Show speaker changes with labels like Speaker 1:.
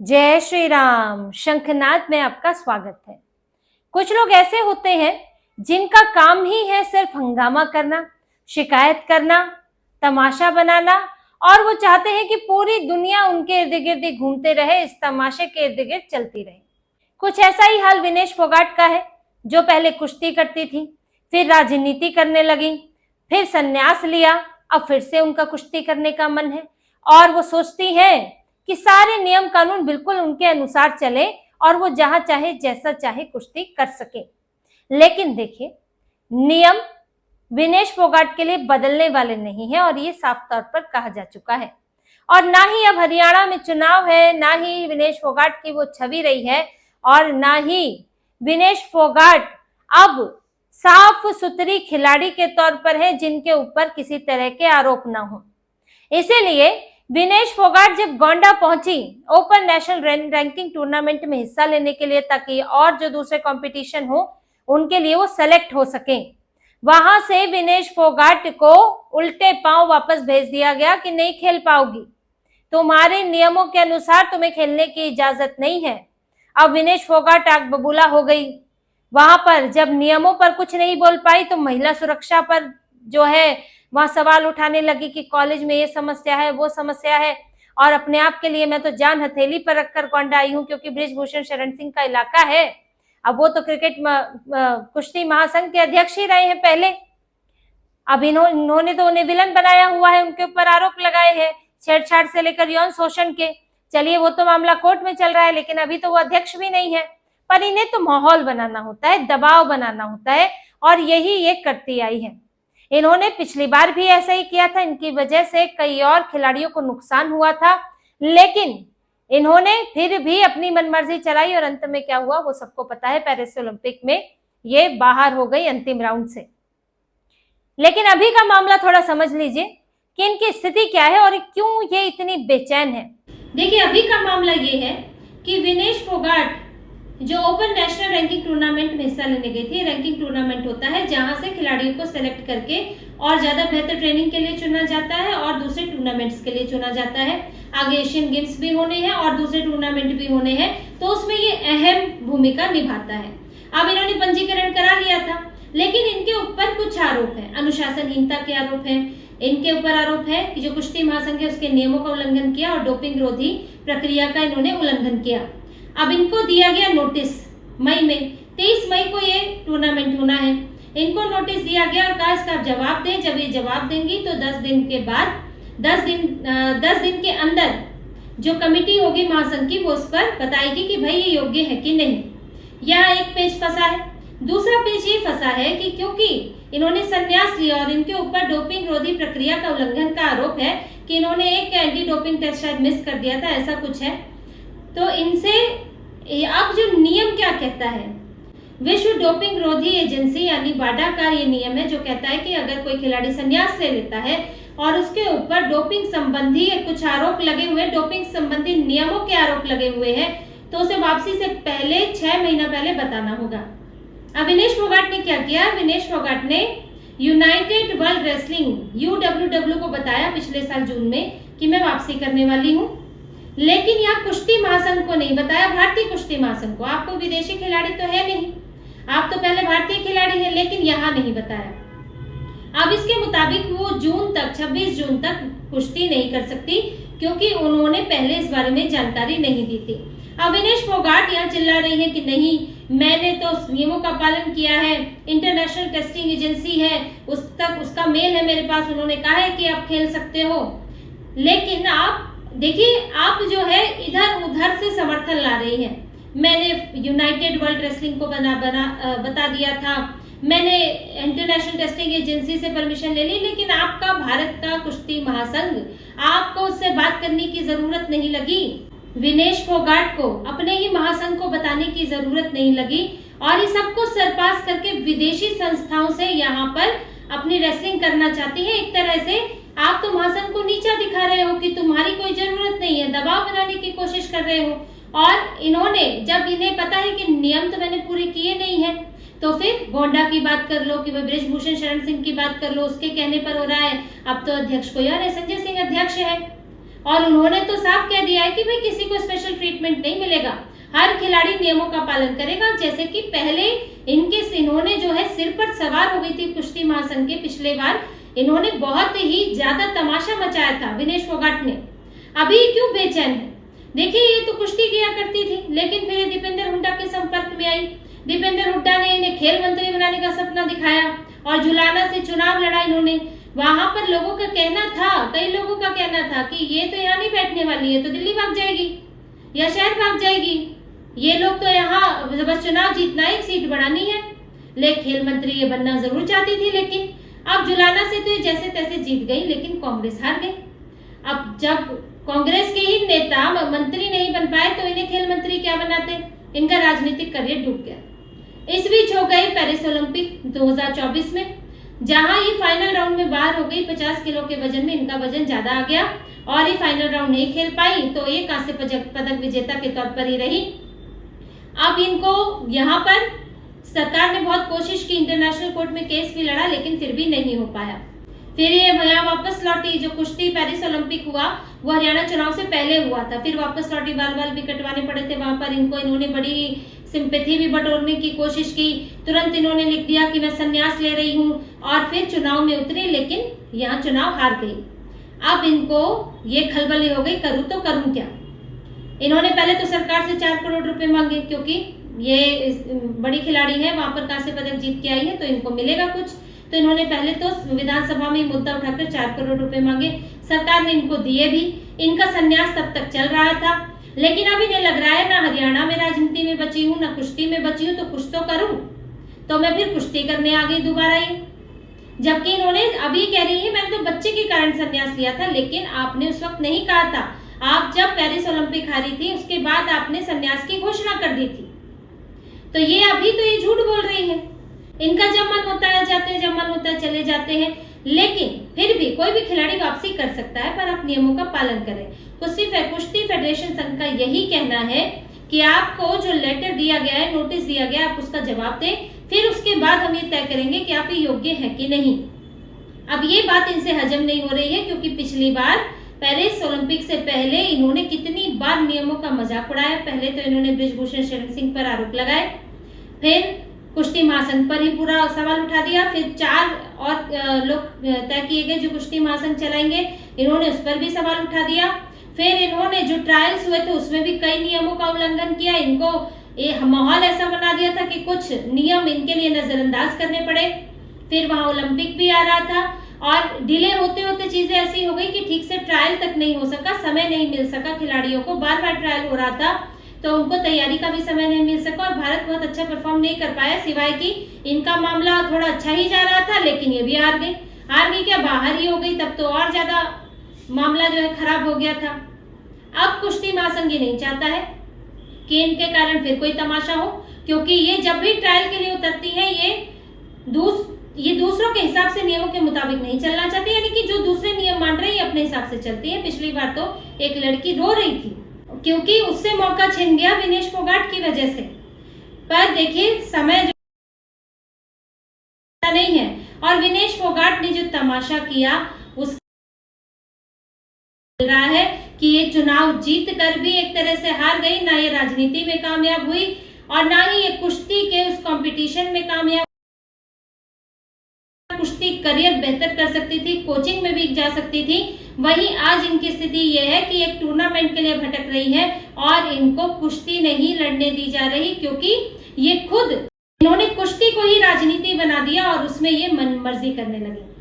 Speaker 1: जय श्री राम। शंखनाद में आपका स्वागत है। कुछ लोग ऐसे होते हैं जिनका काम ही है सिर्फ हंगामा करना, शिकायत करना, तमाशा बनाना, और वो चाहते हैं कि पूरी दुनिया उनके इर्द गिर्द घूमते रहे, इस तमाशे के इर्द गिर्द चलती रहे। कुछ ऐसा ही हाल विनेश फोगाट का है, जो पहले कुश्ती करती थी, फिर राजनीति करने लगी, फिर संन्यास लिया, अब फिर से उनका कुश्ती करने का मन है और वो सोचती हैं कि सारे नियम कानून बिल्कुल उनके अनुसार चले और वो जहां चाहे जैसा चाहे कुश्ती कर सके। लेकिन देखिए, नियम विनेश फोगाट के लिए बदलने वाले नहीं है और ये साफ तौर पर कहा जा चुका है। और ना ही अब हरियाणा में चुनाव है, ना ही विनेश फोगाट की वो छवि रही है, और ना ही विनेश फोगाट अब साफ सुथरी खिलाड़ी के तौर पर है जिनके ऊपर किसी तरह के आरोप ना हो। इसीलिए विनेश फोगाट जब गोंडा पहुंची ओपन नेशनल रैंकिंग टूर्नामेंट में हिस्सा लेने के लिए, ताकि और जो दूसरे कंपटीशन हो उनके लिए वो सेलेक्ट हो सके, वहां से विनेश फोगाट को उल्टे पांव वापस भेज दिया गया कि नहीं खेल पाओगी, तुम्हारे नियमों के अनुसार तुम्हें खेलने की इजाजत नहीं है। अब विनेश फोगाट आग बबूला हो गई। वहां पर जब नियमों पर कुछ नहीं बोल पाई तो महिला सुरक्षा पर जो है वहां सवाल उठाने लगी कि कॉलेज में ये समस्या है, वो समस्या है, और अपने आप के लिए मैं तो जान हथेली पर रखकर गोंडा आई हूं क्योंकि बृजभूषण शरण सिंह का इलाका है। अब वो तो क्रिकेट कुश्ती महासंघ के अध्यक्ष ही रहे हैं पहले। अब इन्होंने तो उन्हें विलन बनाया हुआ है, उनके ऊपर आरोप लगाए हैं छेड़छाड़ से लेकर यौन शोषण के। चलिए, वो तो मामला कोर्ट में चल रहा है, लेकिन अभी तो वो अध्यक्ष भी नहीं है। पर इन्हें तो माहौल बनाना होता है, दबाव बनाना होता है, और यही ये करती आई है। इन्होंने पिछली बार भी ऐसा ही किया था, इनकी वजह से कई और खिलाड़ियों को नुकसान हुआ था, लेकिन इन्होंने फिर भी अपनी मनमर्जी चलाई और अंत में क्या हुआ वो सबको पता है। पेरिस ओलंपिक में ये बाहर हो गई अंतिम राउंड से। लेकिन अभी का मामला थोड़ा समझ लीजिए कि इनकी स्थिति क्या है और क्यों ये इतनी बेचैन है। देखिए, अभी का मामला ये है कि विनेश फोगाट जो ओपन नेशनल रैंकिंग टूर्नामेंट में हिस्सा लेने गई थी, रैंकिंग टूर्नामेंट होता है जहां से खिलाड़ियों को सेलेक्ट करके और ज्यादा बेहतर ट्रेनिंग के लिए चुना जाता है और दूसरे टूर्नामेंट्स के लिए चुना जाता है। आगे एशियन गेम्स भी होने हैं और दूसरे टूर्नामेंट भी होने हैं, तो उसमें ये अहम भूमिका निभाता है। अब इन्होंने पंजीकरण करा लिया था, लेकिन इनके ऊपर कुछ आरोप है, अनुशासनहीनता के आरोप है। इनके ऊपर आरोप है कि जो कुश्ती महासंघ है उसके नियमों का उल्लंघन किया और डोपिंग रोधी प्रक्रिया का इन्होंने उल्लंघन किया। अब इनको दिया गया नोटिस मई में, 23 मई को ये टूर्नामेंट होना है। इनको नोटिस दिया गया और कहा इसका जवाब दें। जब ये जवाब देंगी तो 10 दिन के बाद 10 दिन के अंदर जो कमेटी होगी महासंघ की वो उस पर बताएगी कि भाई ये योग्य है कि नहीं। यहाँ एक पेज फंसा है। दूसरा पेज ये फंसा है कि क्योंकि इन्होंने संन्यास लिया और इनके ऊपर डोपिंग रोधी प्रक्रिया का उल्लंघन का आरोप है कि इन्होंने एक एंटी डोपिंग टेस्ट शायद मिस कर दिया था, ऐसा कुछ है। तो इनसे अब जो नियम क्या कहता है, विश्व डोपिंग रोधी एजेंसी यानी वाडा का ये नियम है जो कहता है कि अगर कोई खिलाड़ी संन्यास ले लेता है और उसके ऊपर डोपिंग संबंधी कुछ आरोप लगे हुए, डोपिंग संबंधी नियमों के आरोप लगे हुए हैं, तो उसे वापसी से पहले 6 महीना पहले बताना होगा। अब विनेश फोगाट ने क्या किया, विनेश फोगाट ने यूनाइटेड वर्ल्ड रेसलिंग UWW को बताया पिछले साल जून में कि मैं वापसी करने वाली हूँ, लेकिन यहाँ कुश्ती महासंघ को नहीं बताया, भारतीय कुश्ती महासंघ को। आपको विदेशी खिलाड़ी तो है नहीं, आप तो पहले भारतीय खिलाड़ी हैं, लेकिन यहाँ नहीं बताया। अब इसके मुताबिक वो 26 जून तक कुश्ती नहीं कर सकती क्योंकि उन्होंने पहले इस बारे में जानकारी नहीं दी थी। अब विनेश फोगाट यहाँ चिल्ला रही है कि नहीं, मैंने तो नियमों का पालन किया है, इंटरनेशनल टेस्टिंग एजेंसी है, उसका मेल है मेरे पास, उन्होंने कहा है कि आप खेल सकते हो। लेकिन आप देखिए, आप जो है इधर उधर से समर्थन ला रही हैं। मैंने यूनाइटेड वर्ल्ड रेसलिंग को बता दिया था, मैंने इंटरनेशनल टेस्टिंग एजेंसी से परमिशन ले ली, लेकिन आपका भारत का कुश्ती महासंघ, आपको उससे बात करने की जरूरत नहीं लगी। विनेश फोगाट को अपने ही महासंघ को बताने की जरूरत नहीं लगी और ये सबको सरपास करके विदेशी संस्थाओं से यहाँ पर अपनी रेसलिंग करना चाहती है। एक तरह से आप तो महासंघ को नीचा दिखा रहे हो कि तुम्हारी कोई जरूरत नहीं है, दबाव बनाने की कोशिश कर रहे हो। और इन्होंने, जब इन्हें पता है कि नियम तो मैंने पूरे किए नहीं है, तो फिर गोंडा की बात कर लो कि भाई बृजभूषण शरण सिंह की बात कर लो, उसके कहने पर हो रहा है। अब तो अध्यक्ष कोई और है, संजय सिंह अध्यक्ष है। और उन्होंने तो साफ कह दिया है कि भाई किसी को स्पेशल ट्रीटमेंट नहीं मिलेगा, हर खिलाड़ी नियमों का पालन करेगा। जैसे कि पहले इन्होंने जो है सिर पर सवार हो गई थी कुश्ती महासंघ के, पिछले बार इन्होंने बहुत ही ज्यादा तमाशा मचाया था विनेश फोगाट ने। अभी क्यों बेचैन है? देखिए, ये तो कुश्ती किया करती थी, लेकिन फिर दीपेंद्र हुड्डा के संपर्क में आई। दीपेंद्र हुड्डा ने इन्हें खेल मंत्री बनाने का सपना दिखाया और जुलाना से चुनाव लड़ा इन्होंने। वहां पर लोगों का कहना था, कई लोगों का कहना था कि ये तो यहाँ नहीं बैठने वाली है, तो दिल्ली भाग जाएगी या शहर भाग जाएगी, ये लोग तो यहाँ बस चुनाव जीतना, एक सीट बढ़ानी है। लेकिन खेल मंत्री ये बनना जरूर चाहती थी, लेकिन अब जुलाना से तो ये जैसे तैसे जीत गई, लेकिन कांग्रेस हार गई। अब जब कांग्रेस के ही नेता मंत्री नहीं बन पाए तो इन्हें खेल मंत्री क्या बनाते, इनका राजनीतिक करियर डूब गया। इस बीच हो गए पेरिस ओलंपिक 2024 में, जहां ये फाइनल राउंड में बाहर हो गई। 50 किलो के वजन में इनका वजन ज्यादा आ गया और ये फाइनल राउंड नहीं खेल पाई, तो ये कांस्य पदक विजेता के तौर पर ही रही। अब इनको यहाँ पर सरकार ने बहुत कोशिश की, इंटरनेशनल कोर्ट में केस भी लड़ा, लेकिन फिर भी नहीं हो पाया। फिर ये यहाँ वापस लौटी। जो कुश्ती पेरिस ओलंपिक हुआ वो हरियाणा चुनाव से पहले हुआ था, फिर वापस लौटी, बाल भी कटवाने पड़े थे वहां पर इनको। इन्होंने बड़ी सिंपैथी भी बटोरने की कोशिश की, तुरंत इन्होंने लिख दिया कि मैं संन्यास ले रही हूँ और फिर चुनाव में उतरी, लेकिन यहाँ चुनाव हार गई। अब इनको ये खलबली हो गई, करूँ तो करूँ क्या। इन्होंने पहले तो सरकार से 4 करोड़ रुपए मांगे, क्योंकि ये बड़ी खिलाड़ी है, वहां पर कांस्य पदक जीत के आई है तो इनको मिलेगा कुछ। तो इन्होंने पहले तो विधानसभा में मुद्दा उठाकर 4 करोड़ रुपए मांगे, सरकार ने इनको दिए भी। इनका संन्यास तब तक चल रहा था, लेकिन अब इन्हें लग रहा है ना हरियाणा में राजनीति में बची हूँ, ना कुश्ती में बची हूँ, तो कुछ तो करूं। तो मैं फिर कुश्ती करने आ गई दोबारा ही। जबकि इन्होंने अभी कह रही है मैंने तो बच्चे के कारण संन्यास लिया था, लेकिन आपने उस वक्त नहीं कहा था। आप जब पेरिस ओलंपिक हारी थी उसके बाद आपने संन्यास की घोषणा कर दी थी। तो ये अभी तो ये झूठ बोल रही है। इनका जब मन होता है जाते हैं, जब मन होता है चले जाते हैं, लेकिन फिर भी कोई भी खिलाड़ी वापसी कर सकता है, पर आप नियमों का पालन करें। कुश्ती फेडरेशन संघ का यही कहना है कि आपको जो लेटर दिया गया है, नोटिस दिया गया है, आप उसका जवाब दें, फिर उसके बाद हम ये तय करेंगे कि आप ये योग्य हैं कि नहीं। अब ये बात इनसे हजम नहीं हो रही है, क्योंकि पिछली बार पेरिस ओलंपिक से पहले इन्होंने कितनी बार नियमों का मजाक उड़ाया। पहले तो इन्होंने बृजभूषण शरण सिंह पर आरोप लगाए, फिर कुश्ती महासंघ पर ही पूरा सवाल उठा दिया, फिर 4 और लोग तय किए गए जो कुश्ती महासंघ चलाएंगे, इन्होंने उस पर भी सवाल उठा दिया। फिर इन्होंने जो ट्रायल्स हुए थे उसमें भी कई नियमों का उल्लंघन किया। इनको ये माहौल ऐसा बना दिया था कि कुछ नियम इनके लिए नजरअंदाज करने पड़े। फिर वहां ओलंपिक भी आ रहा था और डिले होते होते चीजें ऐसी हो गई कि ठीक से ट्रायल तक नहीं हो सका, समय नहीं मिल सका खिलाड़ियों को, बार बार ट्रायल हो रहा था तो उनको तैयारी का भी समय नहीं मिल सका और भारत बहुत अच्छा परफॉर्म नहीं कर पाया, सिवाय कि इनका मामला थोड़ा अच्छा ही जा रहा था, लेकिन ये भी हार गई क्या, बाहर ही हो गई, तब तो और ज्यादा मामला जो है खराब हो गया था। अब कुश्ती महासंघ ये नहीं चाहता है कि इनके कारण फिर कोई तमाशा हो, क्योंकि ये जब भी ट्रायल के लिए उतरती है ये दूसरों के हिसाब से नियमों के मुताबिक नहीं चलना चाहती, यानी कि जो दूसरे नियम मान रहे हैं अपने हिसाब से चलती है। पिछली बार तो एक लड़की रो रही थी क्योंकि उससे मौका छिन गया विनेश फोगाट की वजह से। पर देखिए समय जो नहीं है, और विनेश फोगाट ने जो तमाशा किया उस रहा है कि ये चुनाव जीत कर भी एक तरह से हार गई, ना ये राजनीति में कामयाब हुई और ना ही ये कुश्ती के उस कंपटीशन में कामयाब। कुश्ती करियर बेहतर कर सकती थी, कोचिंग में भी जा सकती थी। वहीं आज इनकी स्थिति यह है कि एक टूर्नामेंट के लिए भटक रही है और इनको कुश्ती नहीं लड़ने दी जा रही, क्योंकि ये खुद इन्होंने कुश्ती को ही राजनीति बना दिया और उसमें ये मन मर्जी करने लगी।